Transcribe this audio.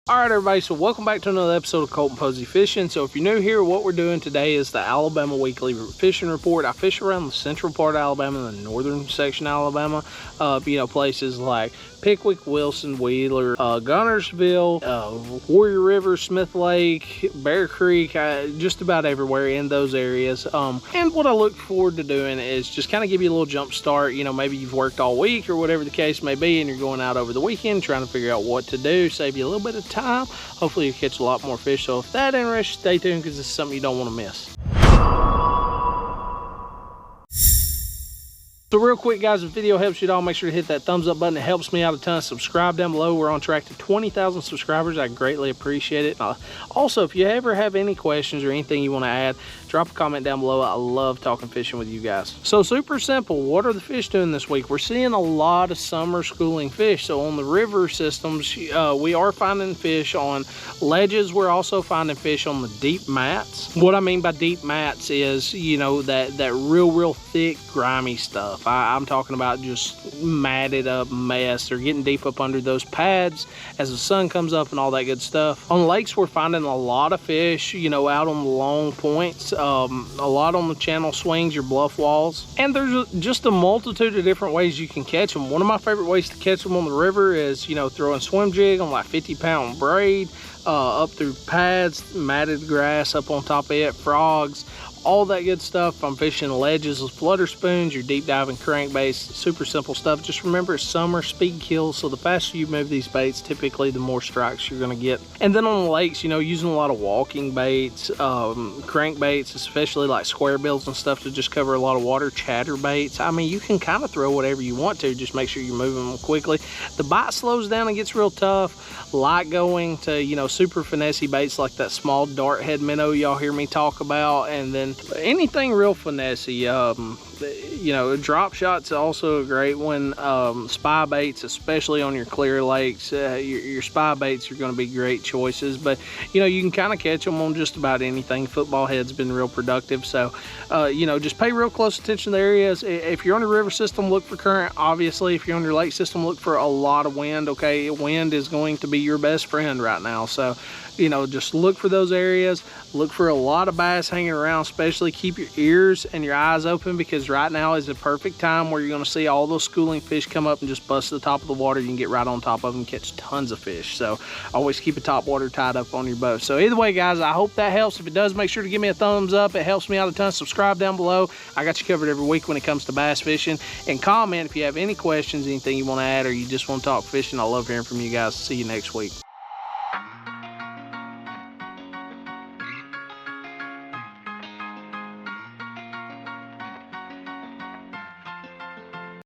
All right, everybody, so welcome back to another episode of Colton Posey Fishing. So if you're new here, what we're doing today is the Alabama Weekly Fishing Report. I fish around the central part of Alabama and the northern section of Alabama. Places like Pickwick, Wilson, Wheeler, Gunnersville, Warrior River, Smith Lake, Bear Creek, just about everywhere in those areas. And what I look forward to doing is just kind of give you a little jump start. Maybe you've worked all week or whatever the case may be, and you're going out over the weekend trying to figure out what to do, save you a little bit of time. Hopefully you catch a lot more fish. So if that interests you, stay tuned because this is something you don't want to miss. So real quick, guys, if the video helps you at all, make sure to hit that thumbs up button. It helps me out a ton. Subscribe down below. We're on track to 20,000 subscribers. I greatly appreciate it. Also, if you ever have any questions or anything you want to add, drop a comment down below. I love talking fishing with you guys. So super simple. What are the fish doing this week? We're seeing a lot of summer schooling fish. So on the river systems, we are finding fish on ledges. We're also finding fish on the deep mats. What I mean by deep mats is, that real thick, grimy stuff. I'm talking about just matted up mess. They're getting deep up under those pads as the sun comes up and all that good stuff. On lakes, we're finding a lot of fish, out on the long points, a lot on the channel swings, your bluff walls. And there's just a multitude of different ways you can catch them. One of my favorite ways to catch them on the river is, throwing swim jig on like 50-pound braid, up through pads, matted grass up on top of it, frogs, all that good stuff. I'm fishing ledges with flutter spoons, your deep diving crankbaits, super simple stuff. Just remember, it's summer, speed kills, so the faster you move these baits, typically the more strikes you're gonna get. And then on the lakes, using a lot of walking baits, crankbaits, especially like square bills and stuff to just cover a lot of water, chatter baits. I mean, you can kind of throw whatever you want to, just make sure you're moving them quickly. The bite slows down and gets real tough. Like going to, super finessey baits like that small dart head minnow y'all hear me talk about, and then anything real finessey. Drop shot's also a great one. Spy baits, especially on your clear lakes, your spy baits are going to be great choices. But you can kind of catch them on just about anything. Football head's been real productive, so just pay real close attention to the areas. If you're on a river system, look for current. Obviously, if you're on your lake system, look for a lot of wind. Okay, wind is going to be your best friend right now, so just look for those areas. Look for a lot of bass hanging around. Especially keep your ears and your eyes open, because right now is the perfect time where you're going to see all those schooling fish come up and just bust to the top of the water. You can get right on top of them and catch tons of fish. So always keep a top water tied up on your boat. So either way, guys, I hope that helps. If it does, make sure to give me a thumbs up. It helps me out a ton. Subscribe down below. I got you covered every week when it comes to bass fishing. And comment if you have any questions, anything you want to add, or you just want to talk fishing. I love hearing from you guys. See you next week.